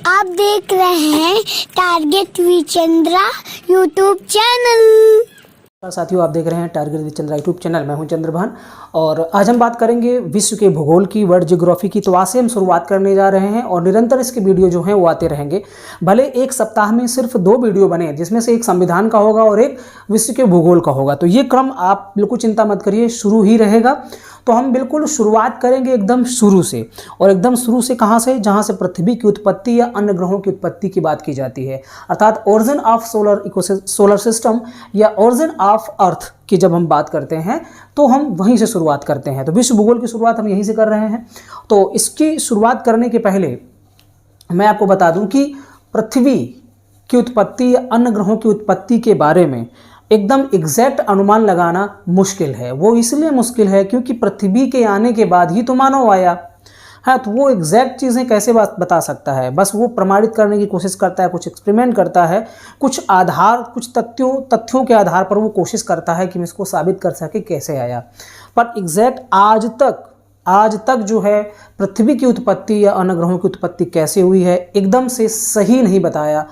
आप देख रहे हैं टारगेट विचंद्रा यूट्यूब चैनल। साथियों, आप देख रहे हैं टारगेट विचंद्रा यूट्यूब चैनल। मैं हूं चंद्रभान और आज हम बात करेंगे विश्व के भूगोल की, वर्ल्ड ज्योग्राफी की। तो आज से हम शुरुआत करने जा रहे हैं और निरंतर इसके वीडियो जो हैं वो आते रहेंगे। भले एक सप्ताह में सिर्फ 2 वीडियो बने, जिसमें से एक संविधान का होगा और एक विश्व के भूगोल का होगा। तो ये क्रम आप बिल्कुल चिंता मत करिए, शुरू ही रहेगा। तो हम बिल्कुल शुरुआत करेंगे एकदम शुरू से, और एकदम शुरू से कहाँ से? जहाँ से पृथ्वी की उत्पत्ति या अन्य ग्रहों की उत्पत्ति की बात की जाती है, अर्थात ओरिजिन ऑफ सोलर सिस्टम या ओरिजिन ऑफ अर्थ की जब हम बात करते हैं तो हम वहीं से शुरुआत करते हैं। तो विश्व भूगोल की शुरुआत हम यहीं से कर रहे हैं। तो इसकी शुरुआत करने के पहले मैं आपको बता दूं कि पृथ्वी की उत्पत्ति या अन्य ग्रहों की उत्पत्ति के बारे में एकदम एग्जैक्ट अनुमान लगाना मुश्किल है। वो इसलिए मुश्किल है क्योंकि पृथ्वी के आने के बाद ही तो मानव आया है। तो वो एग्जैक्ट चीज़ें कैसे बता सकता है? बस वो प्रमाणित करने की कोशिश करता है, कुछ एक्सपेरिमेंट करता है, कुछ तथ्यों के आधार पर वो कोशिश करता है कि मैं इसको साबित कर सके कैसे आया। पर एग्जैक्ट आज तक जो है पृथ्वी की उत्पत्ति या अन्य ग्रहों की उत्पत्ति कैसे हुई है, एकदम से सही नहीं बताया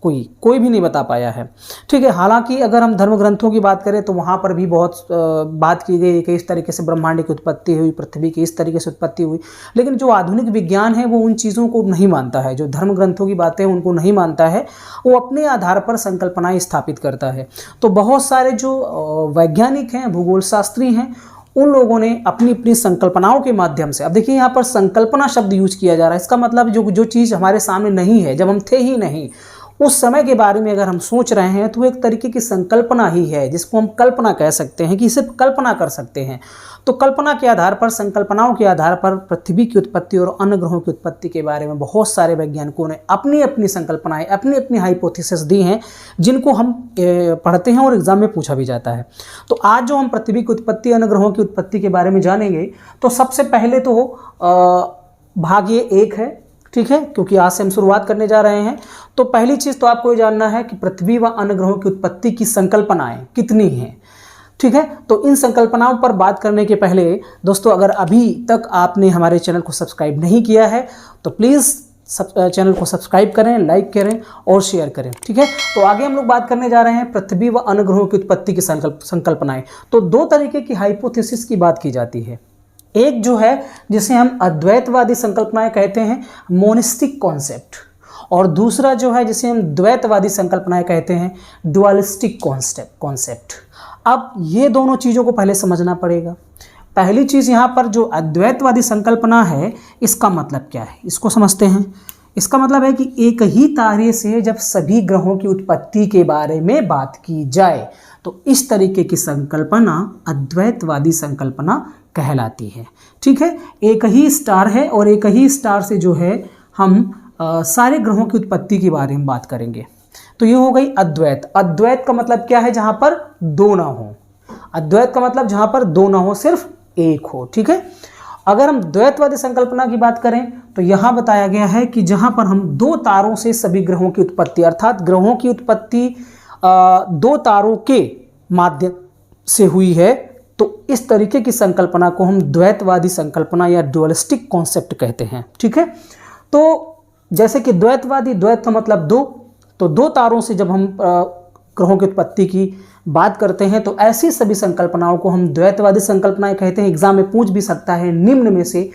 कोई भी नहीं बता पाया है। ठीक है, हालांकि अगर हम धर्म ग्रंथों की बात करें तो वहाँ पर भी बहुत बात की गई कि इस तरीके से ब्रह्मांड की उत्पत्ति हुई, पृथ्वी की इस तरीके से उत्पत्ति हुई। लेकिन जो आधुनिक विज्ञान है वो उन चीज़ों को नहीं मानता है, जो धर्म ग्रंथों की बातें उनको नहीं मानता है, वो अपने आधार पर संकल्पनाएं स्थापित करता है। तो बहुत सारे जो वैज्ञानिक हैं, भूगोल शास्त्री हैं, उन लोगों ने अपनी अपनी संकल्पनाओं के माध्यम से, अब देखिए यहाँ पर संकल्पना शब्द यूज किया जा रहा है। इसका मतलब जो चीज़ हमारे सामने नहीं है, जब हम थे ही नहीं, उस समय के बारे में अगर हम सोच रहे हैं तो एक तरीके की संकल्पना ही है, जिसको हम कल्पना कह सकते हैं कि सिर्फ कल्पना कर सकते हैं। तो कल्पना के आधार पर, संकल्पनाओं के आधार पर पृथ्वी की उत्पत्ति और अन्य ग्रहों की उत्पत्ति के बारे में बहुत सारे वैज्ञानिकों ने अपनी अपनी संकल्पनाएं, अपनी अपनी हाइपोथेसिस दी हैं, जिनको हम पढ़ते हैं और एग्जाम में पूछा भी जाता है। तो आज जो हम पृथ्वी की उत्पत्ति, अन्य ग्रहों की उत्पत्ति के बारे में जानेंगे, तो सबसे पहले तो भाग ये 1 है, ठीक है, क्योंकि आज से हम शुरुआत करने जा रहे हैं। तो पहली चीज़ तो आपको ये जानना है कि पृथ्वी व अन्य ग्रहों की उत्पत्ति की संकल्पनाएं कितनी हैं। ठीक है, तो इन संकल्पनाओं पर बात करने के पहले दोस्तों, अगर अभी तक आपने हमारे चैनल को सब्सक्राइब नहीं किया है तो प्लीज़ चैनल को सब्सक्राइब करें, लाइक करें और शेयर करें। ठीक है, तो आगे हम लोग बात करने जा रहे हैं पृथ्वी व अन्य ग्रहों की उत्पत्ति की संकल्पनाएं। तो 2 तरीके की हाइपोथेसिस की बात की जाती है। एक जो है जिसे हम अद्वैतवादी संकल्पनाएं कहते हैं, मोनिस्टिक कॉन्सेप्ट, और दूसरा जो है जिसे हम द्वैतवादी संकल्पनाएं कहते हैं, डुअलिस्टिक कॉन्सेप्ट। अब ये दोनों चीज़ों को पहले समझना पड़ेगा। पहली चीज़, यहाँ पर जो अद्वैतवादी संकल्पना है, इसका मतलब क्या है, इसको समझते हैं। इसका मतलब है कि एक ही तारे से जब सभी ग्रहों की उत्पत्ति के बारे में बात की जाए तो इस तरीके की संकल्पना अद्वैतवादी संकल्पना कहलाती है। ठीक है, एक ही स्टार है और एक ही स्टार से जो है हम सारे ग्रहों की उत्पत्ति के बारे में बात करेंगे। तो ये हो गई अद्वैत। अद्वैत का मतलब क्या है? जहां पर 2 ना हो। अद्वैत का मतलब जहां पर 2 ना हो, सिर्फ एक हो। ठीक है, अगर हम द्वैतवादी संकल्पना की बात करें तो यहां बताया गया है कि जहां पर हम 2 तारों से सभी ग्रहों की उत्पत्ति, अर्थात ग्रहों की उत्पत्ति 2 तारों के माध्यम से हुई है, तो इस तरीके की संकल्पना को हम द्वैतवादी संकल्पना या डुअलिस्टिक कॉन्सेप्ट कहते हैं। ठीक है, तो जैसे कि द्वैत का मतलब 2, तो 2 तारों से जब हम ग्रहों की उत्पत्ति की बात करते हैं तो ऐसी सभी संकल्पनाओं को हम द्वैतवादी संकल्पनाएं कहते हैं। एग्जाम में पूछ भी सकता है, निम्न में से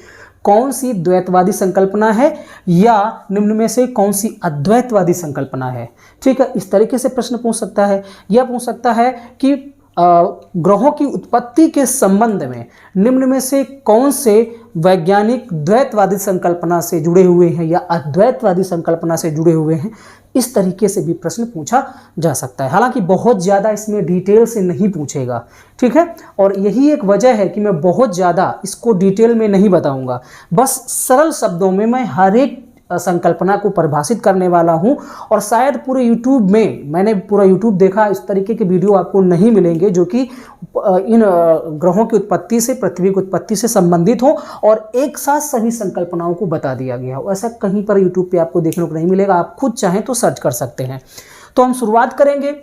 कौन सी द्वैतवादी संकल्पना है या निम्न में से कौन सी अद्वैतवादी संकल्पना है। ठीक है, इस तरीके से प्रश्न पूछ सकता है। यह पूछ सकता है कि ग्रहों की उत्पत्ति के संबंध में निम्न में से कौन से वैज्ञानिक द्वैतवादी संकल्पना से जुड़े हुए हैं या अद्वैतवादी संकल्पना से जुड़े हुए हैं। इस तरीके से भी प्रश्न पूछा जा सकता है। हालांकि बहुत ज़्यादा इसमें डिटेल से नहीं पूछेगा। ठीक है, और यही एक वजह है कि मैं बहुत ज़्यादा इसको डिटेल में नहीं बताऊंगा। बस सरल शब्दों में मैं हर एक संकल्पना को परिभाषित करने वाला हूं, और शायद पूरे YouTube में, मैंने पूरा YouTube देखा, इस तरीके के वीडियो आपको नहीं मिलेंगे जो कि इन ग्रहों की उत्पत्ति से, पृथ्वी की उत्पत्ति से संबंधित हो और एक साथ सभी संकल्पनाओं को बता दिया गया हो। ऐसा कहीं पर YouTube पे आपको देखने को नहीं मिलेगा। आप खुद चाहें तो सर्च कर सकते हैं। तो हम शुरुआत करेंगे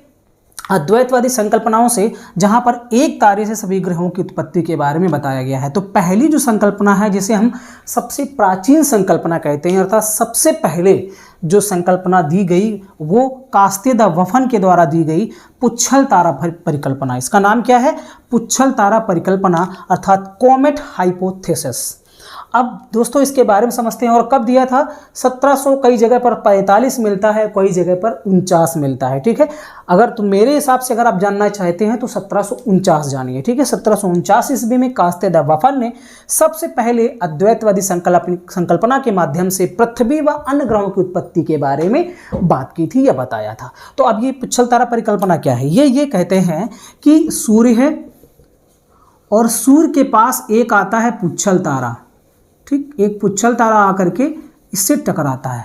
अद्वैतवादी संकल्पनाओं से, जहां पर एक तारे से सभी ग्रहों की उत्पत्ति के बारे में बताया गया है। तो पहली जो संकल्पना है, जिसे हम सबसे प्राचीन संकल्पना कहते हैं, अर्थात सबसे पहले जो संकल्पना दी गई वो कास्ते द वफन के द्वारा दी गई पुच्छल तारा परिकल्पना। इसका नाम क्या है? पुच्छल तारा परिकल्पना अर्थात कॉमेट हाइपोथेसिस। अब दोस्तों इसके बारे में समझते हैं। और कब दिया था? 1700, कई जगह पर 45 मिलता है, कई जगह पर 49 मिलता है। ठीक है, अगर तो मेरे हिसाब से अगर आप जानना चाहते हैं तो 1749 जानिए। ठीक है, 1749 ईस्वी में कास्ते द वफन ने सबसे पहले अद्वैतवादी संकल्पना के माध्यम से पृथ्वी व अन्य ग्रहों की उत्पत्ति के बारे में बात की थी या बताया था। तो अब ये पुच्छल तारा परिकल्पना क्या है? ये कहते हैं कि सूर्य है और सूर्य के पास एक आता है पुच्छल तारा। ठीक, एक पुच्छल तारा आकर के इससे टकराता है।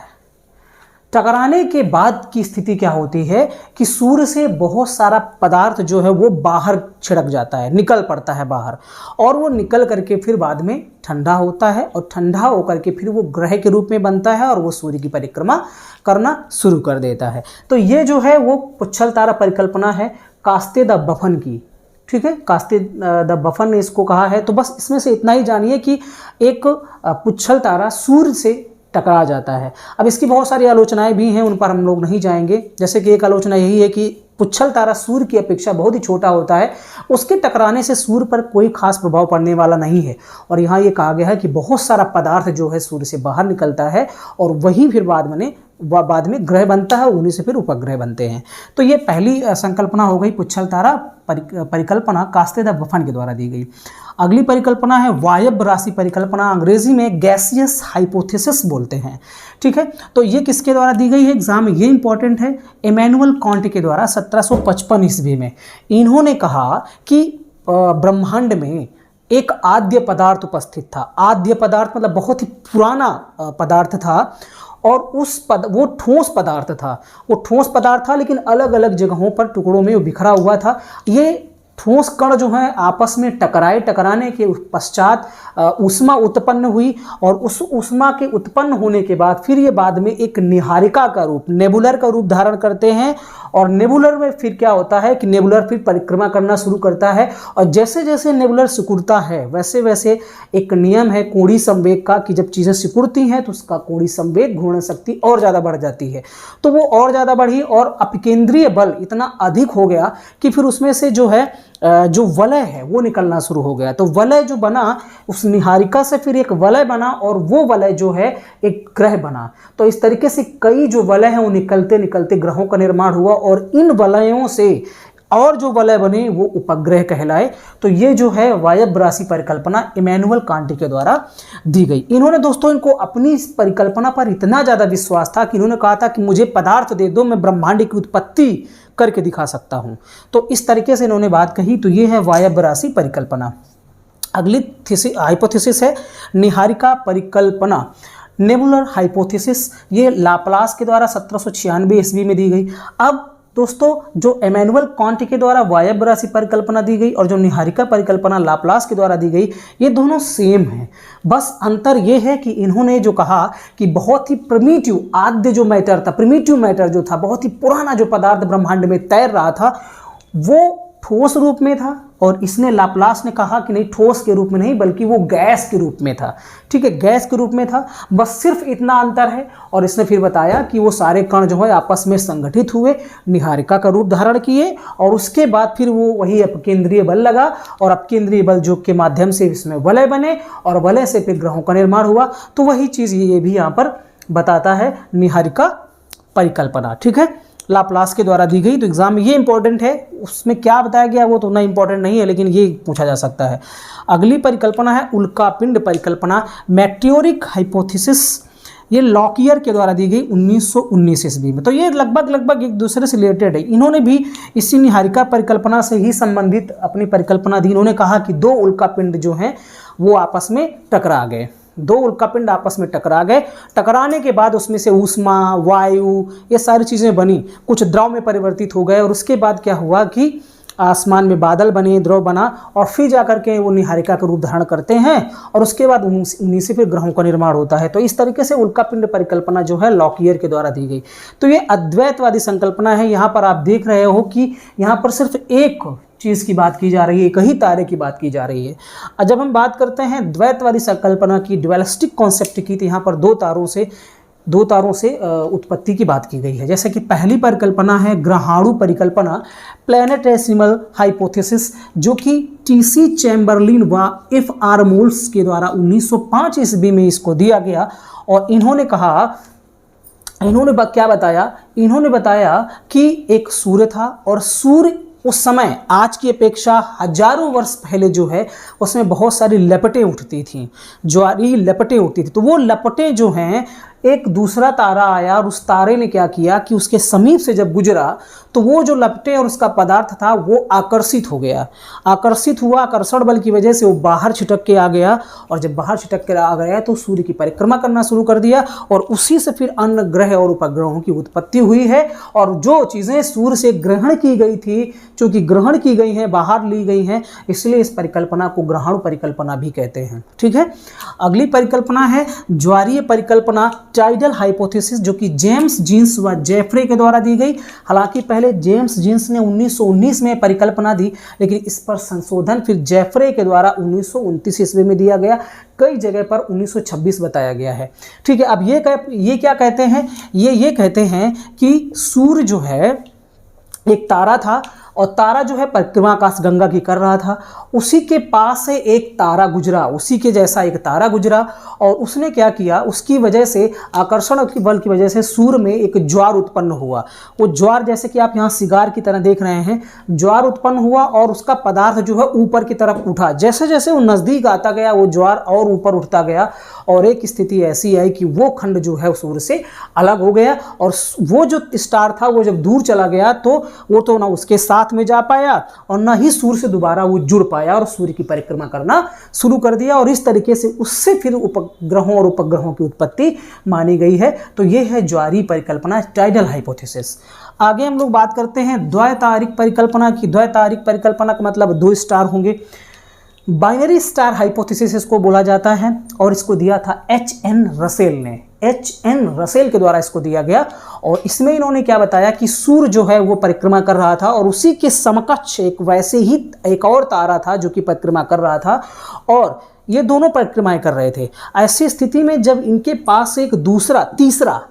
टकराने के बाद की स्थिति क्या होती है कि सूर्य से बहुत सारा पदार्थ जो है वो बाहर छिड़क जाता है, निकल पड़ता है बाहर, और वो निकल करके फिर बाद में ठंडा होता है और ठंडा होकर के फिर वो ग्रह के रूप में बनता है और वो सूर्य की परिक्रमा करना शुरू कर देता है। तो ये जो है वो पुच्छल तारा परिकल्पना है कास्ते द वफन की। ठीक है, कास्ते द वफन ने इसको कहा है। तो बस इसमें से इतना ही जानिए कि एक पुच्छल तारा सूर्य से टकरा जाता है। अब इसकी बहुत सारी आलोचनाएं भी हैं, उन पर हम लोग नहीं जाएंगे। जैसे कि एक आलोचना यही है कि पुच्छल तारा सूर्य की अपेक्षा बहुत ही छोटा होता है, उसके टकराने से सूर्य पर कोई खास प्रभाव पड़ने वाला नहीं है। और यहाँ ये कहा गया है कि बहुत सारा पदार्थ जो है सूर्य से बाहर निकलता है और वही फिर बाद में ग्रह बनता है, उन्हीं से फिर उपग्रह बनते हैं। तो ये पहली संकल्पना हो गई पुच्छल तारा परिकल्पना कास्ते द वफन के द्वारा दी गई। अगली परिकल्पना है वायव्य राशि परिकल्पना, अंग्रेजी में गैसियस हाइपोथेसिस बोलते हैं। ठीक है, तो ये किसके द्वारा दी गई है? एग्जाम में ये इंपॉर्टेंट है, इमैनुअल कांट के द्वारा 1755 ईस्वी में। इन्होंने कहा कि ब्रह्मांड में एक आद्य पदार्थ उपस्थित था। आद्य पदार्थ मतलब बहुत ही पुराना पदार्थ था और वो ठोस पदार्थ था। वो ठोस पदार्थ था लेकिन अलग अलग जगहों पर टुकड़ों में वो बिखरा हुआ था। ये ठोस कण जो है आपस में टकराने के पश्चात ऊष्मा उत्पन्न हुई और उस ऊष्मा के उत्पन्न होने के बाद फिर ये बाद में एक निहारिका का रूप, नेबुलर का रूप धारण करते हैं। और नेबुलर में फिर क्या होता है कि नेबुलर फिर परिक्रमा करना शुरू करता है और जैसे जैसे नेबुलर सिकुड़ता है वैसे वैसे एक नियम है कोणीय संवेग का कि जब चीज़ें सिकुड़ती हैं तो उसका कोणीय संवेग, घूर्णन शक्ति और ज़्यादा बढ़ जाती है। तो वो और ज़्यादा बढ़ी और अपकेंद्रीय बल इतना अधिक हो गया कि फिर उसमें से जो है जो वलय है वो निकलना शुरू हो गया। तो वलय जो बना उस निहारिका से फिर एक वलय बना और वो वलय जो है एक ग्रह बना। तो इस तरीके से कई जो वलय हैं वो निकलते निकलते ग्रहों का निर्माण हुआ और इन वलयों से और जो वलय बने वो उपग्रह कहलाए। तो ये जो है वायव्य राशि परिकल्पना इमैनुअल कांट के द्वारा दी गई। इन्होंने दोस्तों इनको अपनी इस परिकल्पना पर इतना ज़्यादा विश्वास था कि इन्होंने कहा था कि मुझे पदार्थ दे दो, मैं ब्रह्मांड की उत्पत्ति करके दिखा सकता हूँ। तो इस तरीके से इन्होंने बात कही। तो ये है वायव्य राशि परिकल्पना। अगली हाइपोथेसिस है निहारिका परिकल्पना, नेबुलर हाइपोथेसिस। ये लाप्लास के द्वारा 1796 ईस्वी में दी गई। अब दोस्तों जो इमैनुअल कांट के द्वारा वायव्य राशि परिकल्पना दी गई और जो निहारिका परिकल्पना लाप्लास के द्वारा दी गई ये दोनों सेम हैं। बस अंतर ये है कि इन्होंने जो कहा कि बहुत ही प्रिमिटिव आद्य जो मैटर था, प्रिमिटिव मैटर जो था, बहुत ही पुराना जो पदार्थ ब्रह्मांड में तैर रहा था वो ठोस रूप में था और इसने लाप्लास ने कहा कि नहीं, ठोस के रूप में नहीं बल्कि वो गैस के रूप में था। ठीक है, गैस के रूप में था, बस सिर्फ इतना अंतर है। और इसने फिर बताया कि वो सारे कण जो है आपस में संगठित हुए, निहारिका का रूप धारण किए और उसके बाद फिर वो वही अपकेंद्रीय बल लगा और अपकेंद्रीय बल जो के माध्यम से इसमें वलय बने और वलय से फिर ग्रहों का निर्माण हुआ। तो वही चीज़ ये भी यहाँ पर बताता है निहारिका परिकल्पना। ठीक है, लाप्लास के द्वारा दी गई। तो एग्जाम में ये इंपॉर्टेंट है, उसमें क्या बताया गया वो तो उतना इंपॉर्टेंट नहीं है लेकिन ये पूछा जा सकता है। अगली परिकल्पना है उल्कापिंड परिकल्पना, मेटियोरिक हाइपोथेसिस। ये लॉकियर के द्वारा दी गई 1919 ईस्वी में। तो ये लगभग एक दूसरे से रिलेटेड है। इन्होंने भी इसी निहारिका परिकल्पना से ही संबंधित अपनी परिकल्पना दी। इन्होंने कहा कि दो उल्कापिंड जो हैं वो आपस में टकरा गए, दो उल्कापिंड आपस में टकरा गए। टकराने के बाद उसमें से ऊष्मा, वायु, ये सारी चीज़ें बनी, कुछ द्रव में परिवर्तित हो गए और उसके बाद क्या हुआ कि आसमान में बादल बने, द्रव बना और फिर जाकर के वो निहारिका का रूप धारण करते हैं और उसके बाद उन्हीं से फिर ग्रहों का निर्माण होता है। तो इस तरीके से उल्कापिंड परिकल्पना जो है लॉकियर के द्वारा दी गई। तो ये अद्वैतवादी संकल्पना है। यहाँ पर आप देख रहे हो कि यहाँ पर सिर्फ एक चीज़ की बात की जा रही है, एक ही तारे की बात की जा रही है। जब हम बात करते हैं द्वैतवादी संकल्पना की, ड्वेलिस्टिक कॉन्सेप्ट की, तो यहाँ पर दो तारों से दो तारों से उत्पत्ति की बात की गई है। जैसे कि पहली परिकल्पना है ग्रहाणु परिकल्पना, प्लैनेटेसिमल हाइपोथेसिस, जो कि टीसी चैम्बरलिन व एफ आर मोल्स के द्वारा 1905 ईस्वी में इसको दिया गया। और इन्होंने क्या बताया, इन्होंने बताया कि एक सूर्य था और सूर्य उस समय आज की अपेक्षा हजारों वर्ष पहले जो है उसमें बहुत सारी लपटें उठती थीं, ज्वारीय लपटें उठती थी। तो वो लपटें जो हैं, एक दूसरा तारा आया और उस तारे ने क्या किया कि उसके समीप से जब गुजरा तो वो जो लपटें और उसका पदार्थ था वो आकर्षित हो गया, आकर्षित हुआ, आकर्षण बल की वजह से वो बाहर छिटक के आ गया। और जब बाहर छिटक के आ गया तो सूर्य की परिक्रमा करना शुरू कर दिया और उसी से फिर अन्य ग्रह और उपग्रहों की उत्पत्ति हुई है। और जो चीज़ें सूर्य से ग्रहण की गई थी, चूँकि ग्रहण की गई हैं, बाहर ली गई हैं, इसलिए इस परिकल्पना को ग्रहाणु परिकल्पना भी कहते हैं। ठीक है, अगली परिकल्पना है ज्वारीय परिकल्पना, टाइडल हाइपोथेसिस, जो कि जेम्स जीन्स व जेफरे के द्वारा दी गई। हालांकि पहले जेम्स जीन्स ने 1919 में परिकल्पना दी, लेकिन इस पर संशोधन फिर जेफरे के द्वारा 1929 ईस्वी में दिया गया। कई जगह पर 1926 बताया गया है। ठीक है, अब ये क्या कहते हैं, ये कहते हैं कि सूर्य जो है एक तारा था और तारा जो है परिक्रमा आकाश गंगा की कर रहा था, उसी के पास से एक तारा गुजरा, उसी के जैसा एक तारा गुजरा और उसने क्या किया, उसकी वजह से आकर्षण की बल की वजह से सूर्य में एक ज्वार उत्पन्न हुआ। वो ज्वार जैसे कि आप यहाँ सिगार की तरह देख रहे हैं, ज्वार उत्पन्न हुआ और उसका पदार्थ जो है ऊपर की तरफ उठा। जैसे जैसे वो नज़दीक आता गया वो ज्वार और ऊपर उठता गया और एक स्थिति ऐसी आई कि वो खंड जो है सूर्य से अलग हो गया और वो जो स्टार था वो जब दूर चला गया तो वो तो ना उसके साथ में जा पाया और ना ही सूर्य से दोबारा वो जुड़ पाया और सूर्य की परिक्रमा करना शुरू कर दिया। और इस तरीके से उससे फिर उपग्रहों और उपग्रहों की उत्पत्ति मानी गई है। तो ये है ज्वारीय परिकल्पना, टाइडल हाइपोथेसिस। आगे हम लोग बात करते हैं द्वैतारिक परिकल्पना की। द्वैतारिक परिकल्पना का मतलब दो स्टार होंगे। बाइनरी स्टार हाइपोथेसिस इसको बोला जाता है और इसको दिया था एच.एन. रसेल ने। एच.एन. रसेल के द्वारा इसको दिया गया और इसमें इन्होंने क्या बताया कि सूर्य जो है वो परिक्रमा कर रहा था और उसी के समकक्ष एक वैसे ही एक और तारा था जो कि परिक्रमा कर रहा था और ये दोनों परिक्रमाएं कर रहे थे। ऐसी स्थिति में जब इनके पास एक तीसरा,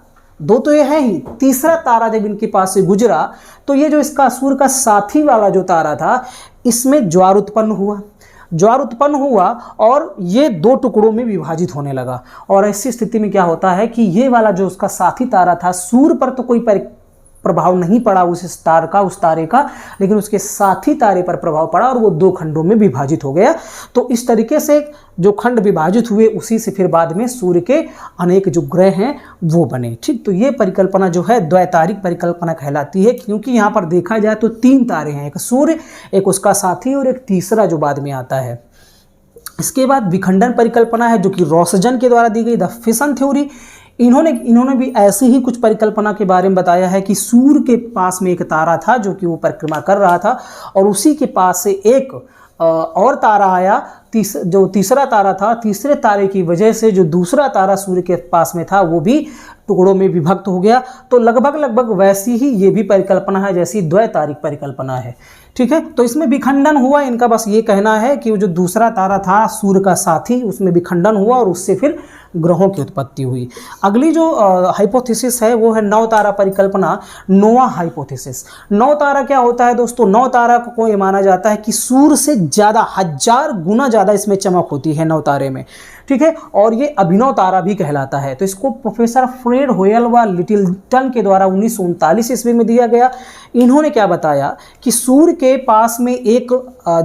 दो तो ये है ही, तीसरा तारा जब इनके पास से गुजरा तो ये जो इसका सूर्य का साथी वाला जो तारा था इसमें ज्वार उत्पन्न हुआ और ये दो टुकड़ों में विभाजित होने लगा। और ऐसी स्थिति में क्या होता है कि ये वाला जो उसका साथी तारा था, सूर्य पर तो कोई प्रभाव नहीं पड़ा उस तारे का, लेकिन उसके साथी तारे पर प्रभाव पड़ा और वो दो खंडों में विभाजित हो गया। तो इस तरीके से जो खंड विभाजित हुए उसी से फिर बाद में सूर्य के अनेक जो ग्रह हैं वो बने। ठीक, तो ये परिकल्पना जो है द्वैतारिक परिकल्पना कहलाती है, क्योंकि यहाँ पर देखा जाए तो तीन तारे हैं, एक सूर्य, एक उसका साथी और एक तीसरा जो बाद में आता है। इसके बाद विखंडन परिकल्पना है जो कि रॉसजन के द्वारा दी गई, द फिशन थ्योरी। इन्होंने भी ऐसी ही कुछ परिकल्पना के बारे में बताया है कि सूर्य के पास में एक तारा था जो कि वो परिक्रमा कर रहा था और उसी के पास से एक और तारा आया, जो तीसरा तारा था। तीसरे तारे की वजह से जो दूसरा तारा सूर्य के पास में था वो भी टुकड़ों में विभक्त हो गया। तो लगभग वैसी ही ये भी परिकल्पना है जैसी द्वैतारिक परिकल्पना है। ठीक है, तो इसमें विखंडन हुआ। इनका बस ये कहना है कि वो जो दूसरा तारा था सूर्य का साथी, उसमें विखंडन हुआ और उससे फिर ग्रहों की उत्पत्ति हुई। अगली जो हाइपोथेसिस है वो है नौ तारा परिकल्पना, नोवा हाइपोथेसिस। नौ तारा क्या होता है दोस्तों? नौ तारा को ये माना जाता है कि सूर्य से ज़्यादा, 1000 गुना ज़्यादा इसमें चमक होती है नौ तारे में। ठीक है, और ये अभिनव तारा भी कहलाता है। तो इसको प्रोफेसर फ्रेड होयल व लिटिलटन के द्वारा 1939 ईस्वी में दिया गया। इन्होंने क्या बताया कि सूर्य के पास में एक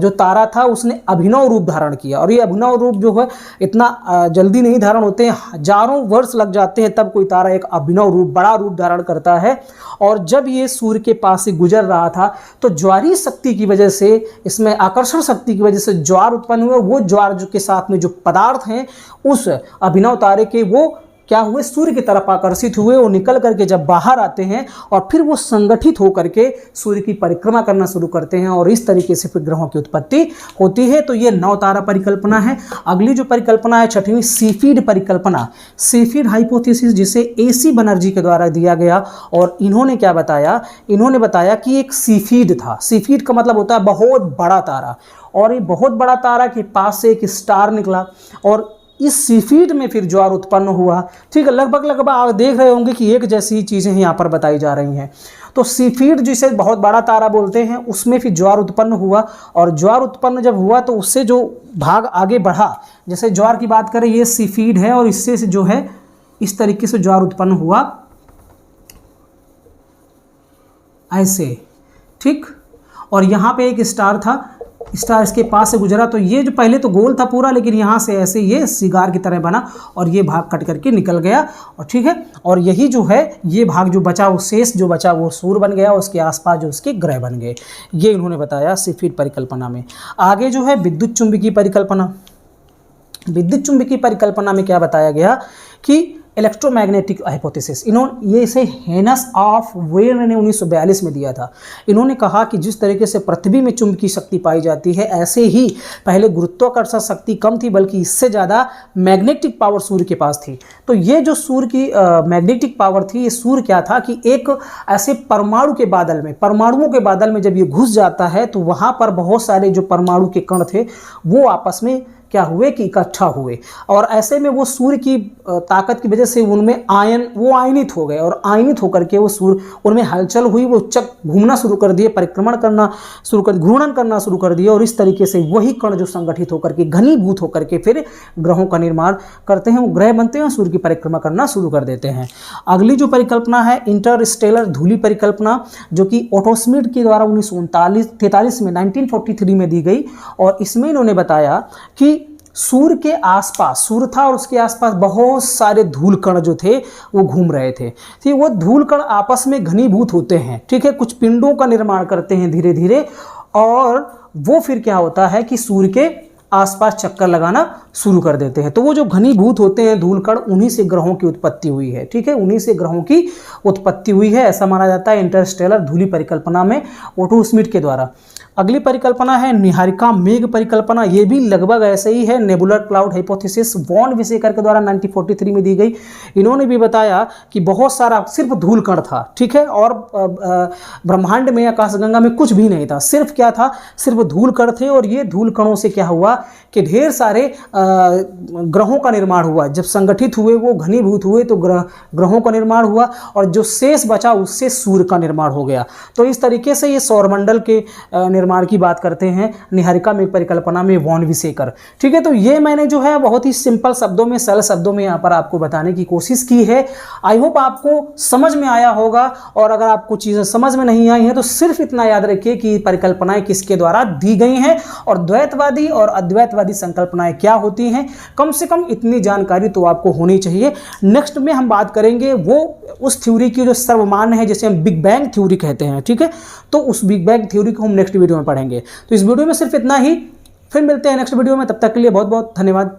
जो तारा था उसने अभिनव रूप धारण किया और ये अभिनव रूप जो है इतना जल्दी नहीं धारण होते हैं, हजारों वर्ष लग जाते हैं तब कोई तारा एक अभिनव रूप, बड़ा रूप धारण करता है। और जब ये सूर्य के पास से गुजर रहा था तो ज्वारीय शक्ति की वजह से, इसमें आकर्षण शक्ति की वजह से ज्वार उत्पन्न हुए। वो ज्वार के साथ में जो पदार्थ हैं उस अभिनव तारे के वो क्या हुए, सूर्य की तरफ आकर्षित हुए। वो निकल करके जब बाहर आते हैं और फिर वो संगठित होकर के सूर्य की परिक्रमा करना शुरू करते हैं और इस तरीके से फिर ग्रहों की उत्पत्ति होती है। तो ये नौ तारा परिकल्पना है। अगली जो परिकल्पना है छठवीं, सीफीड परिकल्पना, सीफीड हाइपोथेसिस, जिसे AC बनर्जी के द्वारा दिया गया। और इन्होंने क्या बताया? इन्होंने बताया कि एक सीफीड था। सीफीड का मतलब होता है बहुत बड़ा तारा, और ये बहुत बड़ा तारा के पास से एक स्टार निकला और इस सीफीड में फिर ज्वार उत्पन्न हुआ। ठीक है, लगभग आप देख रहे होंगे कि एक जैसी ही चीज़ें यहाँ पर बताई जा रही हैं। तो सीफीड जिसे बहुत बड़ा तारा बोलते हैं, उसमें फिर ज्वार उत्पन्न हुआ, और ज्वार उत्पन्न जब हुआ तो उससे जो भाग आगे बढ़ा, जैसे ज्वार की बात करें, ये सीफीड है और इससे से जो है इस तरीके से ज्वार उत्पन्न हुआ ऐसे। ठीक, और यहाँ पे एक स्टार था, स्टार इसके पास से गुजरा, तो ये जो पहले तो गोल था पूरा, लेकिन यहाँ से ऐसे ये सिगार की तरह बना और ये भाग कट करके निकल गया। और ठीक है, और यही जो है ये भाग जो बचा, वो शेष जो बचा वो सूर्य बन गया, उसके आसपास जो उसके ग्रह बन गए। ये इन्होंने बताया सीफीड परिकल्पना में। आगे जो है विद्युत चुंबकीय परिकल्पना। विद्युत चुंबकीय परिकल्पना में क्या बताया गया कि इलेक्ट्रोमैग्नेटिक हाइपोथेसिस, इन्होंने ये इसे हेनस ऑफ वेयर ने 1942 में दिया था। इन्होंने कहा कि जिस तरीके से पृथ्वी में चुंबकीय शक्ति पाई जाती है, ऐसे ही पहले गुरुत्वाकर्षण शक्ति कम थी, बल्कि इससे ज़्यादा मैग्नेटिक पावर सूर्य के पास थी। तो ये जो सूर्य की मैग्नेटिक पावर थी, ये सूर्य क्या था कि एक ऐसे परमाणु के बादल में, परमाणुओं के बादल में जब ये घुस जाता है तो वहाँ पर बहुत सारे जो परमाणु के कण थे वो आपस में क्या हुए कि इकट्ठा हुए, और ऐसे में वो सूर्य की ताकत की वजह से उनमें वो आयनित हो गए, और आयनित होकर के वो सूर्य, उनमें हलचल हुई, वो घूमना शुरू कर दिए, परिक्रमण करना शुरू कर, घूर्णन करना शुरू कर दिए, और इस तरीके से वही कण जो संगठित होकर के घनीभूत होकर के फिर ग्रहों का निर्माण करते हैं, वो ग्रह बनते हैं, सूर्य की परिक्रमा करना शुरू कर देते हैं। अगली जो परिकल्पना है इंटरस्टेलर धूलि परिकल्पना, जो कि ओटो श्मिड के द्वारा 1943 में 1943 में दी गई, और इसमें इन्होंने बताया कि सूर्य के आसपास, सूर्य था और उसके आसपास बहुत सारे धूल कण जो थे वो घूम रहे थे। ठीक, वो धूल कण आपस में घनीभूत होते हैं, ठीक है, कुछ पिंडों का निर्माण करते हैं धीरे धीरे, और वो फिर क्या होता है कि सूर्य के आसपास चक्कर लगाना शुरू कर देते हैं। तो वो जो घनीभूत होते हैं धूल कण, उन्हीं से ग्रहों की उत्पत्ति हुई है। ठीक है, उन्हीं से ग्रहों की उत्पत्ति हुई है, ऐसा माना जाता है इंटरस्टेलर धूलि परिकल्पना में ओटो श्मिड के द्वारा। अगली परिकल्पना है निहारिका मेघ परिकल्पना। ये भी लगभग ऐसे ही है, नेबुलर क्लाउड हाइपोथेसिस, वॉन विसेकर के द्वारा 1943 में दी गई। इन्होंने भी बताया कि बहुत सारा सिर्फ धूल कण था, ठीक है, और ब्रह्मांड में, आकाशगंगा में कुछ भी नहीं था, सिर्फ क्या था, सिर्फ धूल कण थे, और ये धूल कणों से क्या हुआ कि ढेर सारे ग्रहों का निर्माण हुआ। जब संगठित हुए, वो घनीभूत हुए, तो ग्रहों का निर्माण हुआ, और जो शेष बचा उससे सूर्य का निर्माण हो गया। तो इस तरीके से ये सौरमंडल के निर्माण की बात करते हैं निहारिका मेघ परिकल्पना में वॉन विसेकर। ठीक है, तो ये मैंने जो है बहुत ही सिंपल शब्दों में, सरल शब्दों में यहाँ पर आपको बताने की कोशिश की है। आई होप आपको समझ में आया होगा, और अगर आपको चीज़ें समझ में नहीं आई हैं तो सिर्फ इतना याद रखिए कि परिकल्पनाएं किसके द्वारा दी गई हैं, और द्वैतवादी और अद्वैतवादी संकल्पनाएं क्या होती हैं। कम से कम इतनी जानकारी तो आपको होनी चाहिए। नेक्स्ट में हम बात करेंगे वो उस थ्योरी की जो सर्वमान्य है, जिसे हम बिग बैंग थ्योरी कहते हैं। ठीक है, तो उस बिग बैंग थ्योरी को हम नेक्स्ट वीडियो में पढ़ेंगे। तो इस वीडियो में सिर्फ इतना ही, फिर मिलते हैं नेक्स्ट वीडियो में, तब तक के लिए बहुत बहुत धन्यवाद।